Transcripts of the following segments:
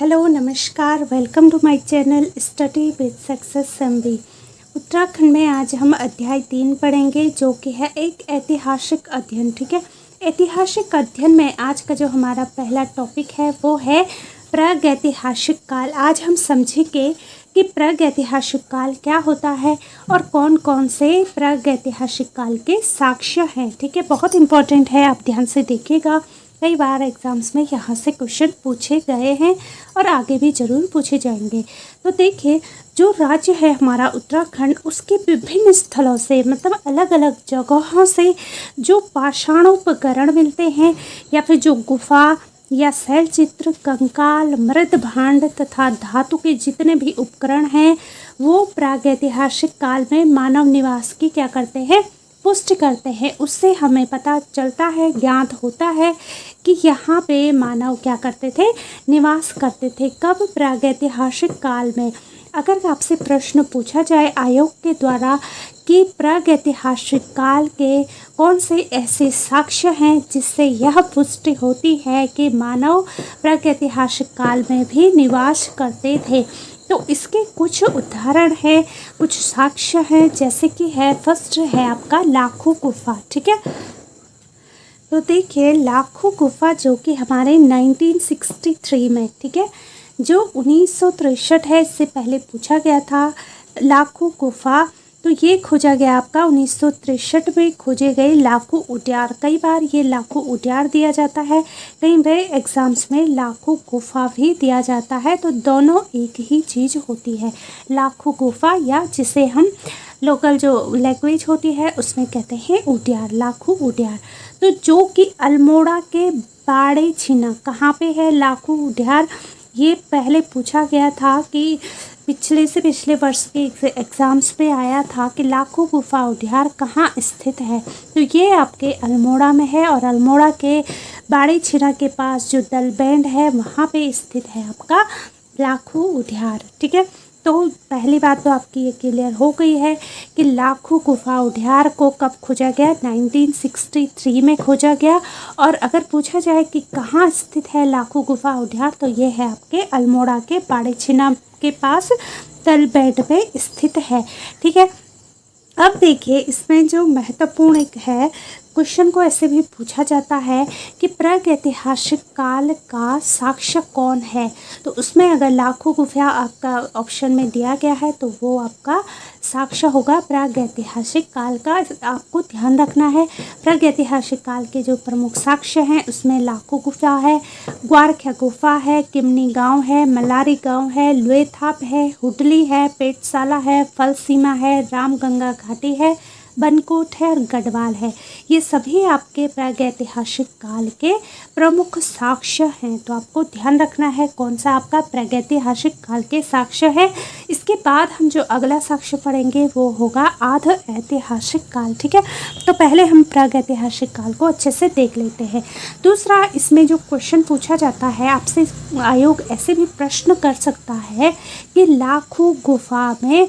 Hello नमस्कार, welcome to my channel study with success MB. Uttarakhand में आज हम अध्याय 3 पढ़ेंगे जो कि है एक ऐतिहासिक अध्ययन। ठीक है, ऐतिहासिक अध्ययन में आज का जो हमारा पहला टॉपिक है वो है प्रागैतिहासिक काल। आज हम समझेंगे कि प्रागैतिहासिक काल क्या होता है और कौन कौन से प्रागैतिहासिक काल के साक्ष्य हैं। ठीक है, बहुत इंपॉर्टेंट है, आप ध्यान से देखिएगा। कई बार एग्ज़ाम्स में यहाँ से क्वेश्चन पूछे गए हैं और आगे भी ज़रूर पूछे जाएंगे। तो देखिए, जो राज्य है हमारा उत्तराखंड, उसके विभिन्न स्थलों से मतलब अलग अलग जगहों से जो पाषाणोपकरण मिलते हैं या फिर जो गुफा या शैल चित्र, कंकाल, मृद भांड तथा धातु के जितने भी उपकरण हैं वो प्रागैतिहासिक काल में मानव निवास की क्या करते हैं, पुष्टि करते हैं। उससे हमें पता चलता है, ज्ञात होता है कि यहाँ पे मानव क्या करते थे, निवास करते थे। कब? प्रागैतिहासिक काल में। अगर आपसे प्रश्न पूछा जाए आयोग के द्वारा कि प्रागैतिहासिक काल के कौन से ऐसे साक्ष्य हैं जिससे यह पुष्टि होती है कि मानव प्रागैतिहासिक काल में भी निवास करते थे, तो इसके कुछ उदाहरण हैं, कुछ साक्ष्य हैं। जैसे कि है, फर्स्ट है आपका लाखों गुफा। ठीक है, तो देखिए लाखों गुफा जो कि हमारे 1963 में, ठीक है, जो 1963 है, इससे पहले पूछा गया था लाखों गुफा, तो ये खोजा गया आपका 1963 में खोजे गए लाखों उद्यार। कई बार ये लाखों उद्यार दिया जाता है, कई बार एग्ज़ाम्स में लाखों गुफा भी दिया जाता है, तो दोनों एक ही चीज़ होती है, लाखों गुफा, या जिसे हम लोकल जो लैंग्वेज होती है उसमें कहते हैं उद्यार, लाखों उद्यार। तो जो कि अल्मोड़ा के बाड़े छिना कहाँ पे है लाखों उद्यार, ये पहले पूछा गया था कि पिछले वर्ष के एग्ज़ाम्स पे आया था कि लाखों गुफा उद्यार कहाँ स्थित है, तो ये आपके अल्मोड़ा में है और अल्मोड़ा के बाड़े छिना के पास जो दलबैंड है वहाँ पे स्थित है आपका लाखों उद्यार। ठीक है, तो पहली बात तो आपकी ये क्लियर हो गई है कि लाखों गुफा उद्यार को कब खोजा गया, 1963 में खोजा गया। और अगर पूछा जाए कि कहाँ स्थित है लाखों गुफा उद्यार, तो ये है आपके अल्मोड़ा के बाड़े छिना के पास दलबैंड में स्थित है। ठीक है, अब देखिए इसमें जो महत्वपूर्ण एक है, क्वेश्चन को ऐसे भी पूछा जाता है कि प्रागैतिहासिक काल का साक्ष्य कौन है, तो उसमें अगर लाखों गुफा आपका ऑप्शन में दिया गया है तो वो आपका साक्ष्य होगा प्रागैतिहासिक काल का। आपको ध्यान रखना है, प्रागैतिहासिक काल के जो प्रमुख साक्ष्य हैं उसमें लाखों गुफा है, ग्वारख्या गुफा है, किमनी गांव है, मलारी गांव है, लुएथाप है, हुडली है, पेटशाला है, फल सीमा है, रामगंगा घाटी है, बनकोट है और गढ़वाल है। ये सभी आपके प्रागैतिहासिक काल के प्रमुख साक्ष्य हैं, तो आपको ध्यान रखना है कौन सा आपका प्रागैतिहासिक काल के साक्ष्य है। इसके बाद हम जो अगला साक्ष्य पढ़ेंगे वो होगा आध ऐतिहासिक काल। ठीक है, तो पहले हम प्रागैतिहासिक काल को अच्छे से देख लेते हैं। दूसरा, इसमें जो क्वेश्चन पूछा जाता है आपसे, आयोग ऐसे भी प्रश्न कर सकता है कि लाखों गुफा में,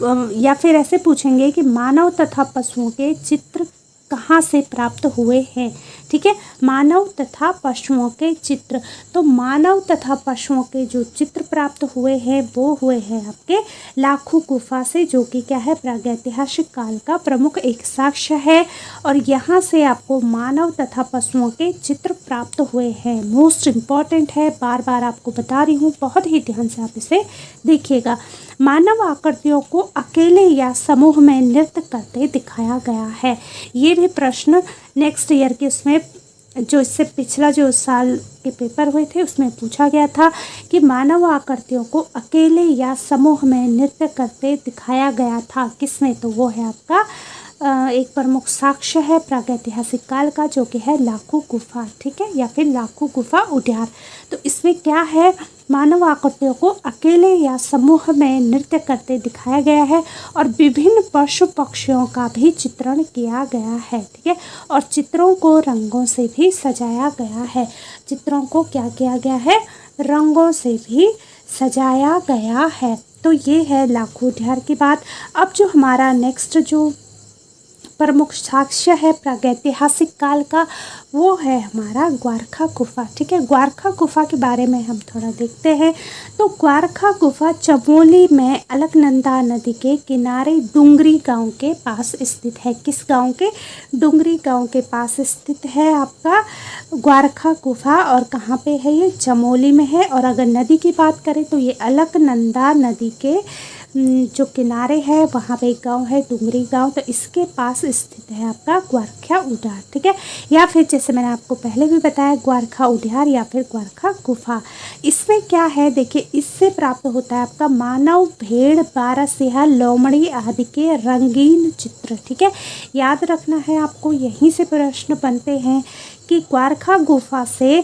या फिर ऐसे पूछेंगे कि मानव तथा पशुओं के चित्र कहाँ से प्राप्त हुए हैं। ठीक है, मानव तथा पशुओं के चित्र, तो मानव तथा पशुओं के जो चित्र प्राप्त हुए हैं वो हुए हैं आपके लाखों गुफा से, जो कि क्या है, प्रागैतिहासिक काल का प्रमुख एक साक्ष्य है। और यहाँ से आपको मानव तथा पशुओं के चित्र प्राप्त हुए हैं, मोस्ट इम्पॉर्टेंट है, बार बार आपको बता रही हूँ, बहुत ही ध्यान से आप इसे देखिएगा। मानव आकृतियों को अकेले या समूह में नृत्य करते दिखाया गया है। ये भी प्रश्न नेक्स्ट ईयर के उसमें, जो इससे पिछला जो साल के पेपर हुए थे उसमें पूछा गया था कि मानव आकृतियों को अकेले या समूह में नृत्य करते दिखाया गया था, किसमें, तो वो है आपका एक प्रमुख साक्ष्य है प्रागैतिहासिक काल का, जो कि है लाखों गुफा। ठीक है, या फिर लाखों गुफा उद्यार। तो इसमें क्या है, मानव आकृतियों को अकेले या समूह में नृत्य करते दिखाया गया है और विभिन्न पशु पक्षियों का भी चित्रण किया गया है। ठीक है, और चित्रों को रंगों से भी सजाया गया है। चित्रों को क्या किया गया है, रंगों से भी सजाया गया है। तो ये है लाखों उद्यार की बात। अब जो हमारा नेक्स्ट जो प्रमुख साक्ष्य है प्रागैतिहासिक काल का, वो है हमारा ग्वारखा गुफा। ठीक है, ग्वारखा गुफा के बारे में हम थोड़ा देखते हैं। तो ग्वारखा गुफा चमोली में अलकनंदा नदी के किनारे डुंगरी गांव के पास स्थित है। किस गांव के? डुंगरी गांव के पास स्थित है आपका ग्वारखा गुफा। और कहाँ पे है ये? चमोली में है। और अगर नदी की बात करें तो ये अलकनंदा नदी के जो किनारे है वहाँ पे एक गांव है डुंगरी गांव, तो इसके पास स्थित है आपका ग्वारखा उद्यान। ठीक है, या फिर जैसे मैंने आपको पहले भी बताया ग्वारखा उद्यान या फिर ग्वारखा गुफा। इसमें क्या है देखिए, इससे प्राप्त होता है आपका मानव, भेड़, बारहसिंहा, लोमड़ी आदि के रंगीन चित्र। ठीक है, याद रखना है आपको, यहीं से प्रश्न बनते हैं कि ग्वारखा गुफा से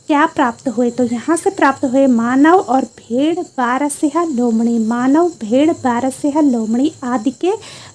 क्या प्राप्त हुए। तो यहाँ से प्राप्त हुए मानव और भेड़, बारहसिंहा, लोमड़ी, मानव, भेड़, बारहसिंहा, लोमड़ी आदि के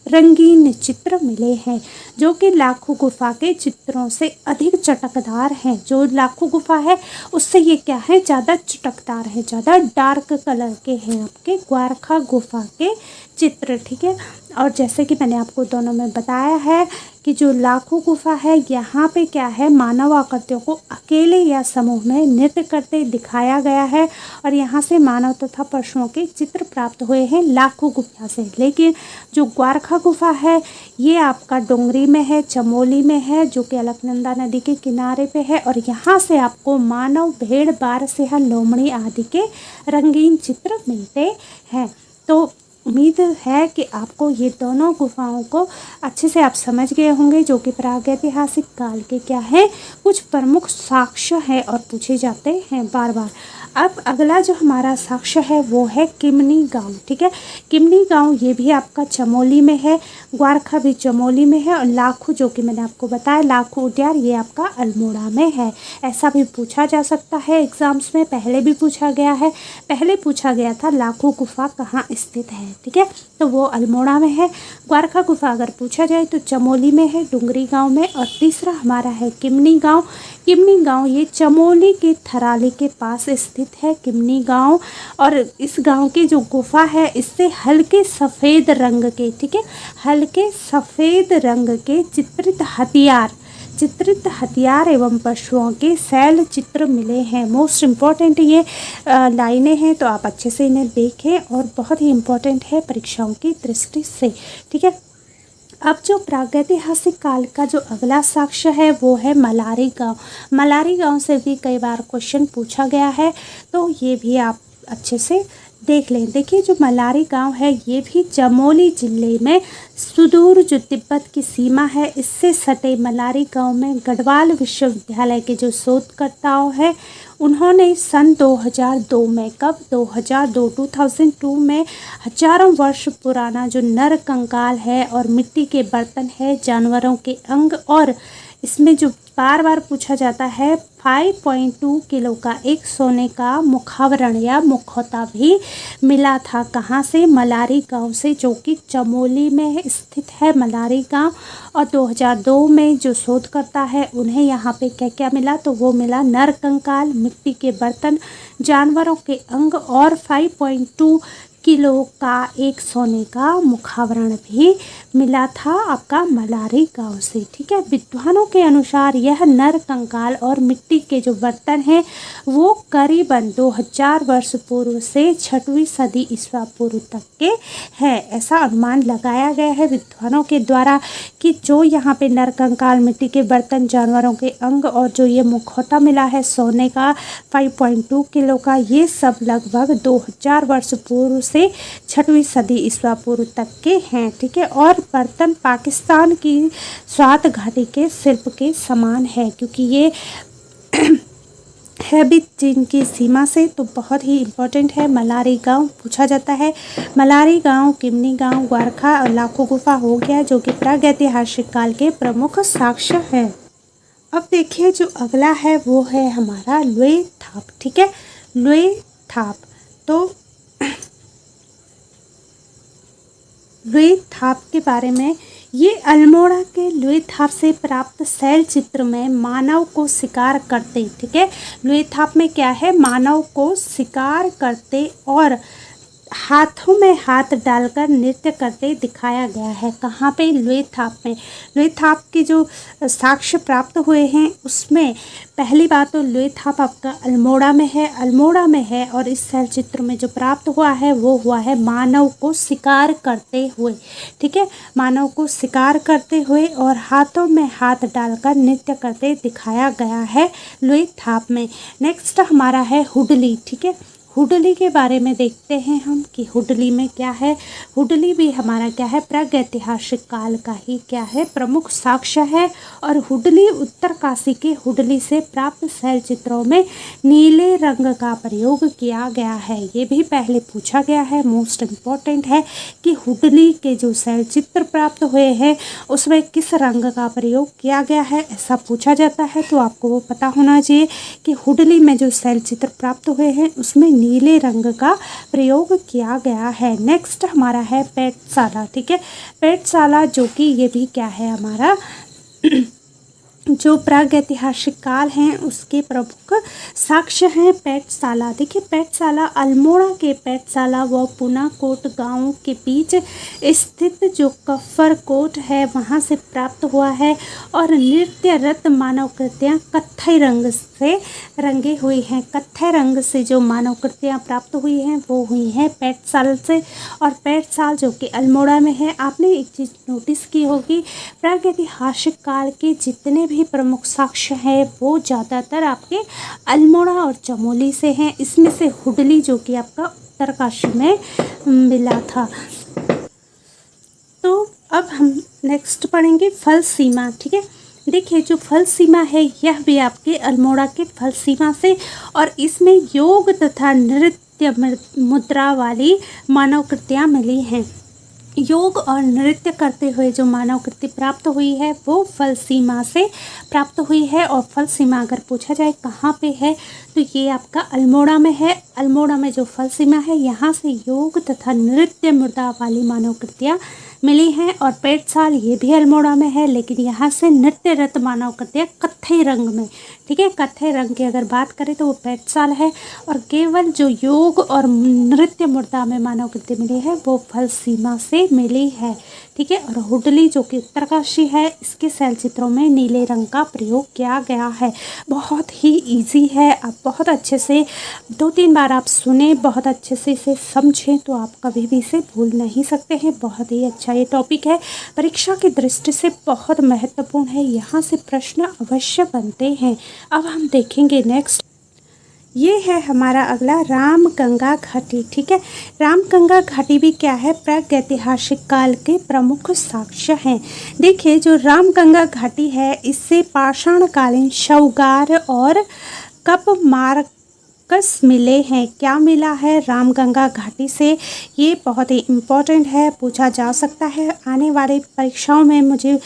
रंगीन चित्र मिले हैं, जो कि लाखों गुफा के चित्रों से अधिक चटकदार हैं। जो लाखों गुफा है उससे ये क्या है, ज़्यादा चटकदार है, ज़्यादा डार्क कलर के हैं आपके ग्वारखा गुफा के चित्र। ठीक है, और जैसे कि मैंने आपको दोनों में बताया है कि जो लाखों गुफा है यहाँ पे क्या है, मानव आकृतियों को अकेले या समूह में नृत्य करते दिखाया गया है। और यहाँ से मानव तथा पशुओं के चित्र प्राप्त हुए हैं लाखों गुफा से। लेकिन जो ग्वारखा गुफा है ये आपका डुंगरी में है, चमोली में है, जो कि अलकनंदा नदी के किनारे पे है। और यहाँ से आपको मानव, भेड़, बारहसिंहा, लोमड़ी आदि के रंगीन चित्र मिलते हैं। तो उम्मीद है कि आपको ये दोनों गुफाओं को अच्छे से आप समझ गए होंगे, जो कि प्रागैतिहासिक काल के क्या है, कुछ प्रमुख साक्ष्य हैं और पूछे जाते हैं बार बार। अब अगला जो हमारा साक्ष्य है वो है किमनी गांव। ठीक है, किमनी गांव ये भी आपका चमोली में है, ग्वारखा भी चमोली में है, और लाखों जो कि मैंने आपको बताया लाखों उद्यान ये आपका अल्मोड़ा में है। ऐसा भी पूछा जा सकता है एग्जाम्स में, पहले भी पूछा गया है। पहले पूछा गया था लाखों गुफा कहाँ स्थित है। ठीक है, तो वो अल्मोड़ा में है। ग्वारखा गुफा अगर पूछा जाए तो चमोली में है, डुंगरी गांव में। और तीसरा हमारा है किमनी गांव। किमनी गांव ये चमोली के थराली के पास स्थित है किमनी गांव। और इस गांव की जो गुफा है इससे हल्के सफ़ेद रंग के, ठीक है, हल्के सफ़ेद रंग के चित्रित हथियार एवं पशुओं के शैल चित्र मिले हैं। मोस्ट इम्पॉर्टेंट ये लाइनें हैं, तो आप अच्छे से इन्हें देखें और बहुत ही इम्पॉर्टेंट है परीक्षाओं की दृष्टि से। ठीक है, अब जो प्रागैतिहासिक काल का जो अगला साक्ष्य है वो है मलारी गांव। मलारी गांव से भी कई बार क्वेश्चन पूछा गया है, तो ये भी आप अच्छे से देख लें। देखिए जो मलारी गांव है ये भी चमोली जिले में सुदूर जो तिब्बत की सीमा है इससे सटे मलारी गांव में गढ़वाल विश्वविद्यालय के जो शोधकर्ताओं हैं उन्होंने सन 2002 में, कब 2002 में हजारों वर्ष पुराना जो नर कंकाल है और मिट्टी के बर्तन है, जानवरों के अंग, और इसमें जो बार बार पूछा जाता है 5.2 किलो का एक सोने का मुखावरण या मुखौटा भी मिला था। कहाँ से? मलारी गांव से, जो कि चमोली में स्थित है मलारी गांव। और 2002 में जो शोधकर्ता है उन्हें यहाँ पे क्या क्या मिला, तो वो मिला नर कंकाल, मिट्टी के बर्तन, जानवरों के अंग और 5.2 किलो का एक सोने का मुखावरण भी मिला था आपका मलारी गांव से। ठीक है, विद्वानों के अनुसार यह नर कंकाल और मिट्टी के जो बर्तन हैं वो करीबन 2000 वर्ष पूर्व से 6वीं सदी ईसा पूर्व तक के हैं। ऐसा अनुमान लगाया गया है विद्वानों के द्वारा कि जो यहाँ पे नर कंकाल, मिट्टी के बर्तन, जानवरों के अंग और जो ये मुखौटा मिला है सोने का 5.2 किलो का, ये सब लगभग 2000 वर्ष पूर्व से 6वीं सदी ईसा पूर्व तक के हैं। ठीक है, और बर्तन पाकिस्तान की स्वात घाटी के शिल्प के समान है, क्योंकि ये है भी चीन की सीमा से, तो बहुत ही इम्पोर्टेंट है। मलारी गांव पूछा जाता है। मलारी गांव, किमनी गांव, ग्वारखा और लाखों गुफा हो गया, जो कि प्रागैतिहासिक काल के प्रमुख साक्ष्य है। अब देखिए जो अगला है वो है हमारा लुए थाप। ठीक है, लुए थाप, तो लुए थाप के बारे में, ये अल्मोड़ा के लुए थाप से प्राप्त शैल चित्र में मानव को शिकार करते, ठीक है, लुए थाप में क्या है, मानव को शिकार करते और हाथों में हाथ डालकर नृत्य करते दिखाया गया है। कहाँ पे? लुएथाप में। लुएथाप के जो साक्ष्य प्राप्त हुए हैं उसमें पहली बात तो लुएथाप आपका अल्मोड़ा में है, अल्मोड़ा में है। और इस शैल चित्र में जो प्राप्त हुआ है वो हुआ है मानव को शिकार करते हुए, ठीक है, मानव को शिकार करते हुए और हाथों में हाथ डालकर नृत्य करते दिखाया गया है लुएथाप में। नेक्स्ट हमारा है हुडली, ठीक है। हुडली के बारे में देखते हैं हम कि हुडली में क्या है। हुडली भी हमारा क्या है? प्रागैतिहासिक काल का ही क्या है? प्रमुख साक्ष्य है। और हुडली उत्तरकाशी के हुडली से प्राप्त शैल चित्रों में नीले रंग का प्रयोग किया गया है। ये भी पहले पूछा गया है, मोस्ट इम्पॉर्टेंट है कि हुडली के जो शैल चित्र प्राप्त हुए हैं उसमें किस रंग का प्रयोग किया गया है, ऐसा पूछा जाता है। तो आपको वो पता होना चाहिए कि हुडली में जो शैल चित्र प्राप्त हुए हैं उसमें नीले रंग का प्रयोग किया गया है। नेक्स्ट हमारा है पेटशाला, ठीक है। पेटशाला जो कि ये भी क्या है हमारा जो प्रागैतिहासिक काल हैं उसके प्रमुख साक्ष्य हैं पेटशाला। देखिए पेटशाला अल्मोड़ा के पेटशाला व पुनाकोट गांव के बीच स्थित जो कफ्फर कोट है वहां से प्राप्त हुआ है। और नृत्यरत मानव कृतियाँ कत्थई रंग से रंगे हुई हैं। कत्थई रंग से जो मानव कृतियाँ प्राप्त हुई हैं वो हुई हैं पेटशाल से। और पेटशाल जो कि अल्मोड़ा में है। आपने एक चीज़ नोटिस की होगी, प्रागैतिहासिक काल के जितने भी प्रमुख साक्ष्य हैं वो ज़्यादातर आपके अल्मोड़ा और चमोली से हैं। इसमें से हुडली जो कि आपका उत्तरकाशी में मिला था। तो अब हम नेक्स्ट पढ़ेंगे फल सीमा, ठीक है। देखिए जो फल सीमा है यह भी आपके अल्मोड़ा के फल सीमा से, और इसमें योग तथा नृत्य मुद्रा वाली मानव कृतियाँ मिली हैं। योग और नृत्य करते हुए जो मानव कृति प्राप्त हुई है वो फल सीमा से प्राप्त हुई है। और फल सीमा अगर पूछा जाए कहाँ पे है तो ये आपका अल्मोड़ा में है। अल्मोड़ा में जो फल सीमा है यहाँ से योग तथा नृत्य मुद्रा वाली मानव कृतियाँ मिली हैं। और पेटशाल ये भी अल्मोड़ा में है, लेकिन यहाँ से नृत्यरत मानव कृतियाँ कत्थई रंग में, ठीक है, कत्थई रंग की अगर बात करें तो वो पेटशाल है। और केवल जो योग और नृत्य मुद्रा में मानव कृति मिली है वो फल सीमा से मिली है, ठीक है। और हुडली जो कि उत्तरकाशी है इसके शैल चित्रों में नीले रंग का प्रयोग किया गया है। बहुत ही इजी है, आप बहुत अच्छे से 2-3 बार आप सुने, बहुत अच्छे से इसे समझें तो आप कभी भी इसे भूल नहीं सकते हैं। बहुत ही अच्छा ये टॉपिक है, परीक्षा की दृष्टि से बहुत महत्वपूर्ण है, यहाँ से प्रश्न अवश्य बनते हैं। अब हम देखेंगे नेक्स्ट, ये है हमारा अगला रामगंगा घाटी, ठीक है। रामगंगा घाटी भी क्या है? प्रागैतिहासिक काल के प्रमुख साक्ष्य हैं। देखिए जो रामगंगा घाटी है इससे पाषाणकालीन शवगार और कप मार्कस मिले हैं। क्या मिला है रामगंगा घाटी से? ये बहुत ही इम्पोर्टेंट है, पूछा जा सकता है आने वाले परीक्षाओं में। मुझे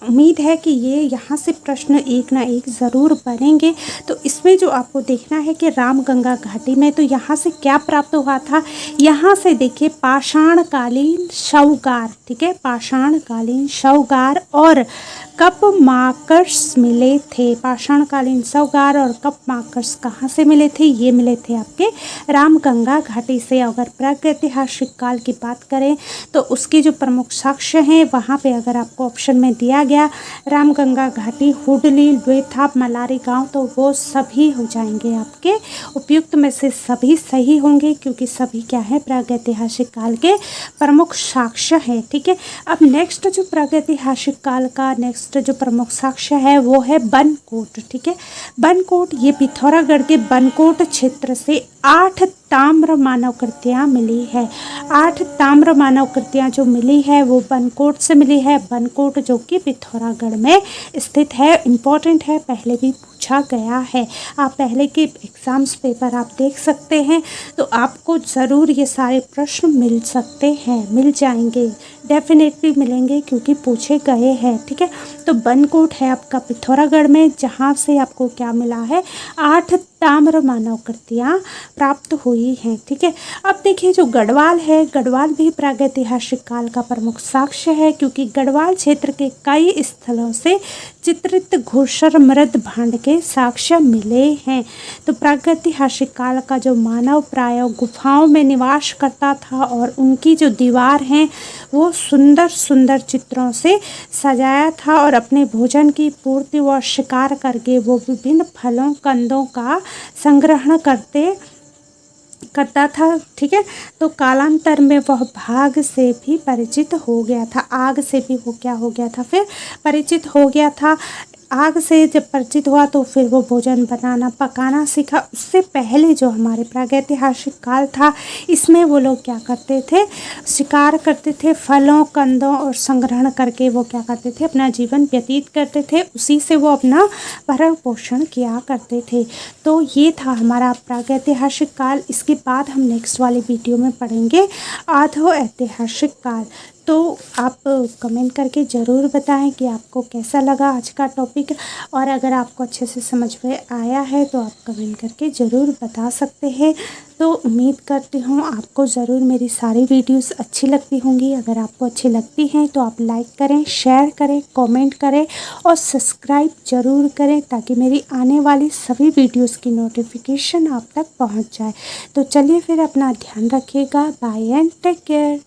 उम्मीद है कि ये यहाँ से प्रश्न एक ना एक ज़रूर बनेंगे। तो इसमें जो आपको देखना है कि रामगंगा घाटी में तो यहाँ से क्या प्राप्त हुआ था। यहाँ से देखिए पाषाणकालीन शवगार, ठीक है, पाषाणकालीन शवगार और कप मार्कर्स मिले थे। पाषाणकालीन शवगार और कप मार्कर्स कहाँ से मिले थे? ये मिले थे आपके रामगंगा घाटी से। अगर प्रागैतिहासिक काल की बात करें तो उसके जो प्रमुख साक्ष्य हैं वहाँ पे अगर आपको ऑप्शन में दिया गया रामगंगा घाटी, हुडली, लुएथाप, मलारी गांव, तो वो सभी हो जाएंगे आपके उपयुक्त में से सभी सही होंगे, क्योंकि सभी क्या है प्रागैतिहासिक काल के प्रमुख साक्ष्य हैं, ठीक है। अब नेक्स्ट जो प्रागैतिहासिक काल का नेक्स्ट जो प्रमुख साक्ष्य है वो है बनकोट, ठीक है। बनकोट ये पिथौरागढ़ के बनकोट क्षेत्र से 8 ताम्र मानव कृतियाँ मिली है। 8 ताम्र मानव कृतियाँ जो मिली है वो बनकोट से मिली है। बनकोट जो कि पिथौरागढ़ में स्थित है, इम्पोर्टेंट है, पहले भी पूछा गया है। आप पहले के एग्ज़ाम्स पेपर आप देख सकते हैं तो आपको ज़रूर ये सारे प्रश्न मिल सकते हैं, मिल जाएंगे, डेफिनेटली मिलेंगे क्योंकि पूछे गए हैं, ठीक है। तो बनकोट है आपका पिथौरागढ़ में, जहाँ से आपको क्या मिला है 8 ताम्र मानव कृतियाँ प्राप्त हुई हैं, ठीक है। अब देखिए जो गढ़वाल है, गढ़वाल भी प्रागैतिहासिक काल का प्रमुख साक्ष्य है, क्योंकि गढ़वाल क्षेत्र के कई स्थलों से चित्रित घूसर मृद भांड के साक्ष्य मिले हैं। तो प्रागैतिहासिक काल का जो मानव प्राय गुफाओं में निवास करता था और उनकी जो दीवार हैं वो सुंदर सुंदर चित्रों से सजाया था और अपने भोजन की पूर्ति व शिकार करके वो विभिन्न फलों कंदों का संग्रहण करता था। ठीक है, तो कालांतर में वह भाग से भी परिचित हो गया था, आग से भी वो क्या हो गया था, फिर परिचित हो गया था। आग से जब परिचित हुआ तो फिर वो भोजन बनाना पकाना सीखा। उससे पहले जो हमारे प्रागैतिहासिक काल था इसमें वो लोग क्या करते थे, शिकार करते थे, फलों कंदों और संग्रहण करके वो क्या करते थे, अपना जीवन व्यतीत करते थे, उसी से वो अपना भरण पोषण किया करते थे। तो ये था हमारा प्रागैतिहासिक काल। इसके बाद हम नेक्स्ट वाले वीडियो में पढ़ेंगे आधो ऐतिहासिक काल। तो आप कमेंट करके ज़रूर बताएं कि आपको कैसा लगा आज का टॉपिक, और अगर आपको अच्छे से समझ में आया है तो आप कमेंट करके ज़रूर बता सकते हैं। तो उम्मीद करती हूँ आपको ज़रूर मेरी सारी वीडियोस अच्छी लगती होंगी। अगर आपको अच्छी लगती हैं तो आप लाइक करें, शेयर करें, कमेंट करें और सब्सक्राइब ज़रूर करें ताकि मेरी आने वाली सभी वीडियोस की नोटिफिकेशन आप तक पहुँच जाए। तो चलिए फिर अपना ध्यान रखिएगा। Bye and take care.